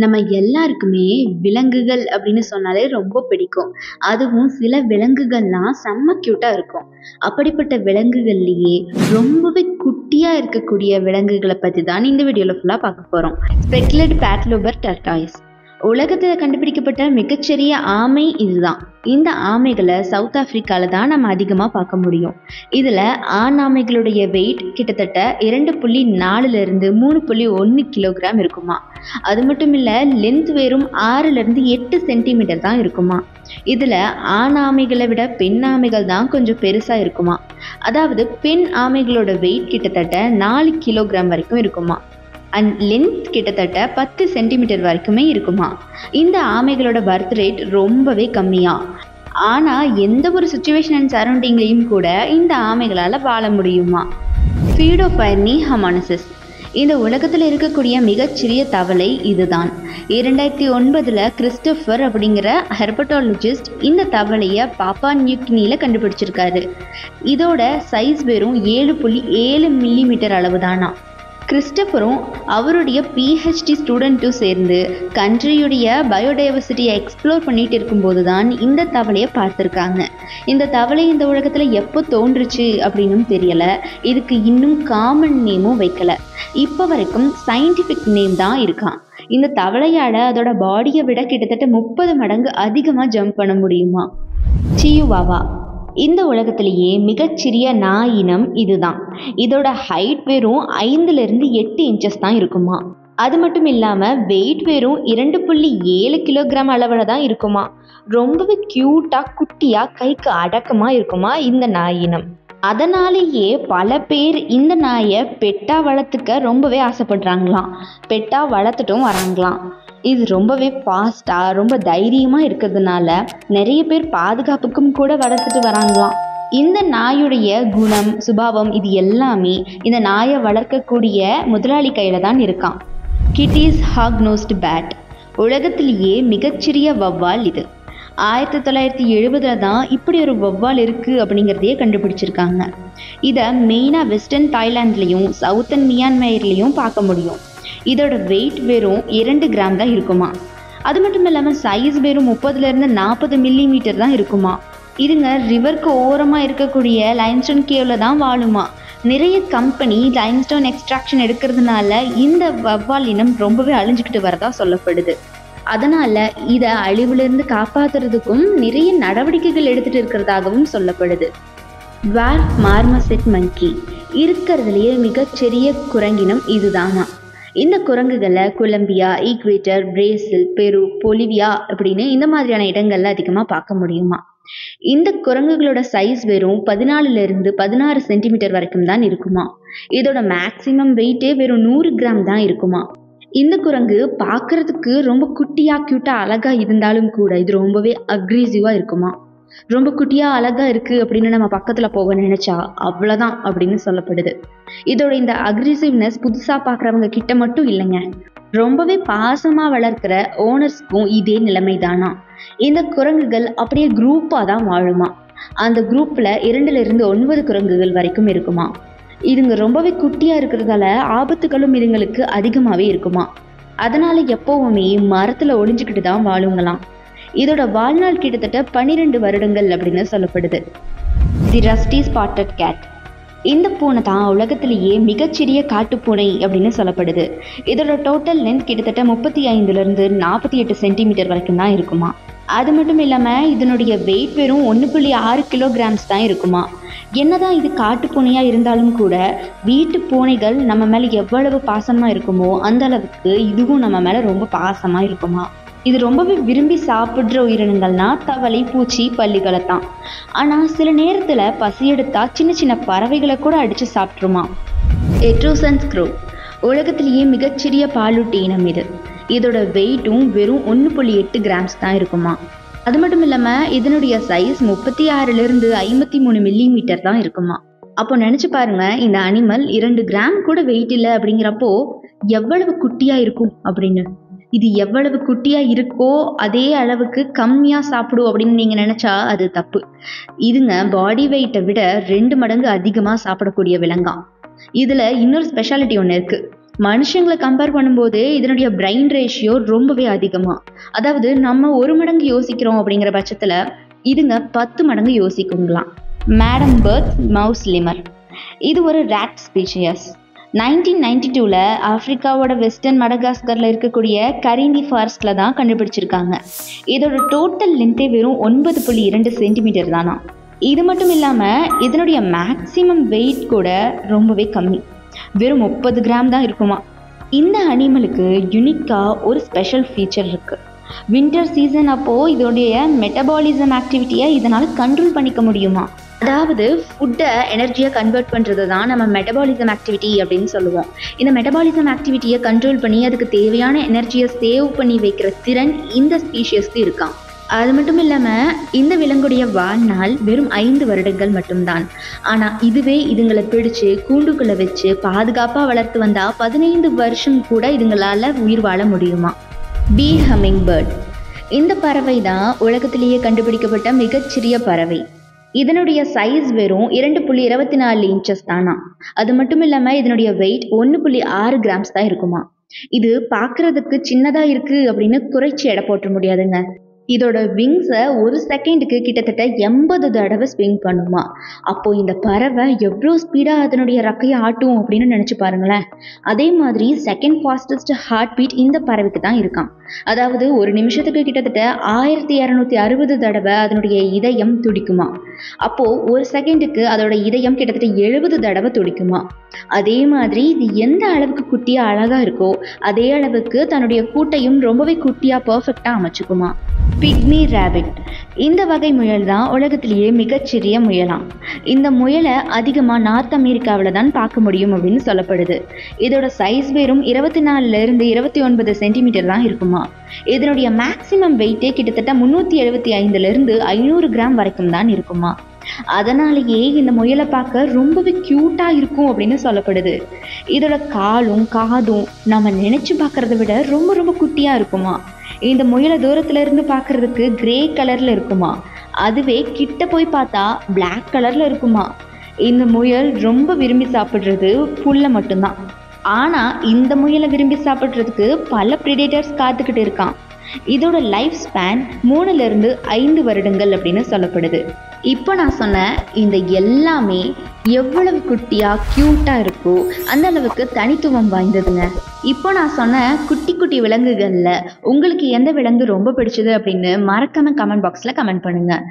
நம்ம எல்லாருக்குமே விலங்குகள் அப்படின்னு சொன்னாலே ரொம்ப பிடிக்கும். அதுவும் சில விலங்குகள்லாம் செம்ம கியூட்டா இருக்கும். அப்படிப்பட்ட விலங்குகள்லயே ரொம்பவே குட்டியா இருக்கக்கூடிய விலங்குகளை பத்தி தான் இந்த வீடியோல ஃபுல்லா பார்க்க போறோம். ஸ்பெக்லெட் பேட்லோபர் டர்டாய்ஸ் உலகத்துல கண்டுபிடிக்கப்பட்ட மிகச்சிறிய ஆமை இதுதான். இந்த ஆமைகளை சவுத் ஆப்பிரிக்கால தான் நம்ம அதிகமா பார்க்க முடியும். இதுல ஆண் ஆமைகளுடைய வெயிட் கிட்டத்தட்ட 2.4 இருந்து 3.1 கிலோகிராம் இருக்குமா. அது மட்டும் இல்ல, லென்த் வெறும் 6 இருந்து 8 சென்டிமீட்டர் தான் இருக்குமா. இதுல ஆண் ஆமைகளை விட பெண் ஆமைகள் தான் கொஞ்சம் பெருசா இருக்குமா. அதாவது பெண் ஆமைகளோட வெயிட் கிட்டத்தட்ட 4 கிலோகிராம் வரைக்கும் இருக்குமா. அண்ட் லென்த் கிட்டத்தட்ட 10 சென்டிமீட்டர் வரைக்குமே இருக்குமா. இந்த ஆமைகளோட பர்த் ரேட் ரொம்பவே கம்மியா. ஆனால் எந்த ஒரு சுச்சுவேஷன் அண்ட் சரௌண்டிங்லையும் கூட இந்த ஆமைகளால் வாழ முடியுமா. ஃபீடோபைர்னி ஹமானசிஸ் இந்த உலகத்தில் இருக்கக்கூடிய மிகச்சிறிய தவளை இதுதான். 2009 கிறிஸ்டோபர் அப்படிங்கிற ஹெர்பட்டாலஜிஸ்ட் இந்த தவளையை பாப்பா நியூகினியில் கண்டுபிடிச்சிருக்காரு. இதோட சைஸ் வெறும் 7.7 மில்லிமீட்டர் அளவு தானா. கிறிஸ்டோபரும் அவருடைய PhD ஸ்டூடெண்ட்டும் சேர்ந்து கண்ட்ரியுடைய பயோடைவர்சிட்டியை எக்ஸ்ப்ளோர் பண்ணிட்டு இருக்கும்போது தான் இந்த தவளையை பார்த்துருக்காங்க. இந்த தவளை இந்த உலகத்தில் எப்போ தோன்றுச்சு அப்படின்னும் தெரியலை. இதுக்கு இன்னும் காமன் நேமும் வைக்கலை. இப்போ வரைக்கும் சயின்டிஃபிக் நேம் தான் இருக்கான். இந்த தவளையால் அதோட பாடியை விட கிட்டத்தட்ட 30 மடங்கு அதிகமாக ஜம்ப் பண்ண முடியுமா. சியுவாவா இந்த உலகத்திலேயே மிகச்சிறிய நாய் இனம் இதுதான். இதோட ஹைட் வெறும் 5 இருந்து 8 இன்ச்சஸ் தான் இருக்குமா. அது மட்டும் இல்லாமல் வெயிட் வெறும் 2.7 கிலோகிராம் அளவில் தான் இருக்குமா. ரொம்பவே க்யூட்டாக குட்டியாக கைக்கு அடக்கமாக இருக்குமா இந்த நாய் இனம். அதனாலேயே பல பேர் இந்த நாயை பெட்டா வளர்த்துக்க ரொம்பவே ஆசைப்படுறாங்களாம். பெட்டா வளர்த்துட்டும் வராங்களாம். இது ரொம்பவே ஃபாஸ்ட்டாக ரொம்ப தைரியமாக இருக்கிறதுனால நிறைய பேர் பாதுகாப்புக்கும் கூட வளர்த்துட்டு வராங்களாம். இந்த நாயுடைய குணம் சுபாவம் இது எல்லாமே இந்த நாயை வளர்க்கக்கூடிய முதலாளி கையில் தான் இருக்கான். கிட்டிஸ் ஹாக்-நோஸ்டு பேட் உலகத்திலேயே மிகச்சிறிய வௌவால் இது. 1970 தான் இப்படி ஒரு வௌவால் இருக்குது அப்படிங்கிறதையே கண்டுபிடிச்சிருக்காங்க. இதை மெயினாக வெஸ்டர்ன் தாய்லாண்ட்லேயும் சவுத்தன் மியான்மர்லேயும் பார்க்க முடியும். இதோட வெயிட் வெறும் 2 கிராம் தான் இருக்குமா. அது மட்டும் இல்லாமல் சைஸ் வெறும் 30 இருந்து 40 மில்லிமீட்டர் தான் இருக்குமா. இதுங்க ரிவருக்கு ஓரமாக இருக்கக்கூடிய லைம்ஸ்டோன் கேவ்ல தான் வாழுமா. நிறைய கம்பெனி லைம்ஸ்டோன் எக்ஸ்ட்ராக்ஷன் எடுக்கிறதுனால இந்த வௌவால் இனம் ரொம்பவே அழிஞ்சுக்கிட்டு வரதா சொல்லப்படுது. அதனால இதை அழிவுலேருந்து காப்பாற்றுறதுக்கும் நிறைய நடவடிக்கைகள் எடுத்துட்டு இருக்கிறதாகவும் சொல்லப்படுது. டுவார்ஃப் மார்மசெட் மங்கி இருக்கிறதுலையே மிகச்சிறிய குரங்கினம் இதுதானா. இந்த குரங்குகளை கொலம்பியா, ஈக்வேட்டர், பிரேசில், பெரு, பொலிவியா அப்படின்னு இந்த மாதிரியான இடங்கள்ல அதிகமாக பார்க்க முடியுமா. இந்த குரங்குகளோட சைஸ் வெறும் 14 இருந்து 16 சென்டிமீட்டர் வரைக்கும் தான் இருக்குமா. இதோட மேக்சிமம் வெயிட்டே வெறும் 100 கிராம் தான் இருக்குமா. இந்த குரங்கு பார்க்கறதுக்கு ரொம்ப குட்டியா கியூட்டா அழகா இருந்தாலும் கூட இது ரொம்பவே அக்ரெசிவா இருக்குமா. ரொம்ப குட்டியா அழகா இருக்கு அப்படின்னு நம்ம பக்கத்துல போக நினைச்சா அவ்வளவுதான் அப்படின்னு சொல்லப்படுது. இதோட இந்த அக்ரெசிவ்னஸ் புதுசா பாக்குறவங்க கிட்ட மட்டும் இல்லைங்க, ரொம்பவே பாசமா வளர்க்கிற ஓனர்ஸ்க்கும் இதே நிலைமை தானா. இந்த குரங்குகள் அப்படியே குரூப்பா தான் வாழுமா. அந்த குரூப்ல 2 இருந்து 9 குரங்குகள் வரைக்கும் இருக்குமா. இதுங்க ரொம்பவே குட்டியா இருக்கிறதால ஆபத்துகளும் இதுங்களுக்கு அதிகமாவே இருக்குமா. அதனால எப்பவுமே மரத்துல ஒளிஞ்சுக்கிட்டு தான் வாழுங்களாம். இதோட வாழ்நாள் கிட்டத்தட்ட 12 வருடங்கள் அப்படின்னு சொல்லப்படுது. தி ரஸ்டி ஸ்பாட்டட் கேட் இந்த பூனை தான் உலகத்திலேயே மிகச்சிறிய காட்டுப்பூனை அப்படின்னு சொல்லப்படுது. இதோட டோட்டல் லென்த் கிட்டத்தட்ட 35 இருந்து 48 சென்டிமீட்டர் வரைக்கும் தான் இருக்குமா. அது மட்டும் இல்லாமல் இதனுடைய வெயிட் வெறும் 1.6 கிலோகிராம்ஸ் தான் இருக்குமா. என்னதான் இது காட்டு பூனையாக இருந்தாலும் கூட வீட்டு பூனைகள் நம்ம மேலே எவ்வளவு பாசமாக இருக்குமோ அந்த அளவுக்கு இதுவும் நம்ம மேலே ரொம்ப பாசமாக இருக்குமா. இது ரொம்பவே விரும்பி சாப்பிட்ற உயிரினங்கள்னா தவளை, பூச்சி, பல்லிகளை தான். ஆனால் சில நேரத்தில் பசி எடுத்தா சின்ன சின்ன பறவைகளை கூட அடித்து சாப்பிட்ருமா. எட்ரோசன்ஸ் க்ரோ உலகத்திலேயே மிகச்சிறிய பாலூட்டி இனம் இது. இதோட வெயிட்டும் வெறும் 1.8 கிராம்ஸ் தான் இருக்குமா. அது மட்டும் இல்லாமல் இதனுடைய சைஸ் 36 இருந்து 53 மில்லிமீட்டர் தான் இருக்குமா. அப்போ நினச்சி பாருங்க, இந்த அனிமல் 2 கிராம் கூட வெயிட் இல்லை அப்படிங்கிறப்போ எவ்வளவு குட்டியாக இருக்கும் அப்படின்னு. இது எவ்வளவு குட்டியாக இருக்கோ அதே அளவுக்கு கம்மியாக சாப்பிடும் அப்படின்னு நீங்கள் நினச்சா அது தப்பு. இதுங்க பாடி வெயிட்டை விட 2 மடங்கு அதிகமாக சாப்பிடக்கூடிய விலங்கா. இதில் இன்னொரு ஸ்பெஷாலிட்டி ஒன்று இருக்குது. மனுஷங்களை கம்பேர் பண்ணும்போது இதனுடைய பிரெயின் ரேஷியோ ரொம்பவே அதிகமாக, அதாவது நம்ம 1 மடங்கு யோசிக்கிறோம் அப்படிங்கிற பட்சத்தில் இதுங்க 10 மடங்கு யோசிக்குங்களாம். மேடம் பர்த் மவுஸ் லிமர் இது ஒரு ரேட் ஸ்பீஷியஸ். 1992 ஆப்பிரிக்காவோட வெஸ்டர்ன் மடகாஸ்கரில் இருக்கக்கூடிய கரிந்தி ஃபாரஸ்டில் தான் கண்டுபிடிச்சிருக்காங்க. இதோட டோட்டல் லென்த்தே வெறும் 9.2 சென்டிமீட்டர் தானா. இது மட்டும் இல்லாமல் இதனுடைய மேக்ஸிமம் வெயிட் கூட ரொம்பவே கம்மி, வெறும் 30 கிராம் தான் இருக்குமா. இந்த அனிமலுக்கு யுனிக்காக ஒரு ஸ்பெஷல் ஃபீச்சர் இருக்குது. வின்டர் சீசன் அப்போது இதோடைய மெட்டபாலிசம் ஆக்டிவிட்டியை இதனால் கண்ட்ரோல் பண்ணிக்க முடியுமா. அதாவது ஃபுட்டை எனர்ஜியாக கன்வெர்ட் பண்ணுறது தான் நம்ம மெட்டபாலிசம் ஆக்டிவிட்டி அப்படின்னு சொல்லுவோம். இந்த மெட்டபாலிசம் ஆக்டிவிட்டியை கண்ட்ரோல் பண்ணி அதுக்கு தேவையான எனர்ஜியை சேவ் பண்ணி வைக்கிற திறன் இந்த ஸ்பீஷியஸ்க்கு இருக்கான். அது மட்டும் இல்லாமல் இந்த விலங்குடைய வாழ்நாள் வெறும் 5 வருடங்கள் மட்டும்தான். ஆனால் இதுவே இதுங்களை பிடிச்சு கூண்டுக்குள்ளே வச்சு பாதுகாப்பாக வளர்த்து வந்தால் 15 வருஷம் கூட இதுங்களால் உயிர் வாழ முடியுமா. பீ ஹம்மிங் பேர்ட் இந்த பறவை தான் உலகத்திலேயே கண்டுபிடிக்கப்பட்ட மிகச்சிறிய பறவை. இதனுடைய சைஸ் வெறும் 2.24 இன்ச்சஸ் தானா. அது மட்டும் இல்லாமல் இதனுடைய வெயிட் 1.6 கிராம்ஸ் தான் இருக்குமா. இது பார்க்குறதுக்கு சின்னதாக இருக்குது அப்படின்னு குறைச்சி எடை போட்ட முடியாதுங்க. இதோட விங்ஸை ஒரு செகண்டுக்கு கிட்டத்தட்ட 80 தடவை ஸ்விங் பண்ணுமா. அப்போது இந்த பறவை எவ்வளோ ஸ்பீடாக அதனுடைய ரக்கையை ஆட்டும் அப்படின்னு நினச்சி பாருங்களேன். அதே மாதிரி செகண்ட் ஃபாஸ்டஸ்ட் ஹார்ட் பீட் இந்த பறவைக்கு தான் இருக்கான். அதாவது ஒரு நிமிஷத்துக்கு கிட்டத்தட்ட 1260 தடவை அதனுடைய இதயம் துடிக்குமா. அப்போது ஒரு செகண்டுக்கு அதோட இதயம் கிட்டத்தட்ட 70 தடவை துடிக்குமா. அதே மாதிரி இது எந்த அளவுக்கு குட்டியாக அழகாக இருக்கோ அதே அளவுக்கு தன்னுடைய கூட்டையும் ரொம்பவே குட்டியாக பர்ஃபெக்டாக அமைச்சுக்குமா. பிக்மி ரேபிட் இந்த வகை முயல் தான் உலகத்திலேயே மிகச்சிறிய முயலாம். இந்த முயலை அதிகமாக நார்த் அமெரிக்காவில் தான் பார்க்க முடியும் அப்படின்னு சொல்லப்படுது. இதோட சைஸ் வெறும் 24 to 29 சென்டிமீட்டர் தான் இருக்குமா. இதனுடைய மேக்சிமம் வெயிட்டே கிட்டத்தட்ட 375 to 500 கிராம் வரைக்கும் தான் இருக்குமா. அதனாலேயே இந்த முயலை பார்க்க ரொம்பவே க்யூட்டாக இருக்கும் அப்படின்னு சொல்லப்படுது. இதோட காலும் காதும் நம்ம நினச்சி பார்க்குறத விட ரொம்ப ரொம்ப குட்டியாக இருக்குமா. இந்த முயலை தூரத்துல இருந்து பார்க்கறதுக்கு கிரே கலரில் இருக்குமா. அதுவே கிட்ட போய் பார்த்தா பிளாக் கலரில் இருக்குமா. இந்த முயல் ரொம்ப விரும்பி சாப்பிட்றது புல்லை மட்டும்தான். ஆனால் இந்த முயலை விரும்பி சாப்பிட்றதுக்கு பல ப்ரிடேட்டர்ஸ் காத்துக்கிட்டு இருக்கான். இதோட லைஃப் ஸ்பேன் 3 to 5 வருடங்கள் அப்படின்னு சொல்லப்படுது. இப்போ நான் சொன்ன இந்த எல்லாமே எவ்வளவு குட்டியாக க்யூட்டாக இருக்கோ அந்த அளவுக்கு தனித்துவம் வாய்ந்ததுங்க. இப்போ நான் சொன்ன குட்டி குட்டி விலங்குகளில் உங்களுக்கு எந்த விலங்கு ரொம்ப பிடிச்சது அப்படின்னு மறக்காம கமெண்ட் பாக்ஸில் கமெண்ட் பண்ணுங்கள்.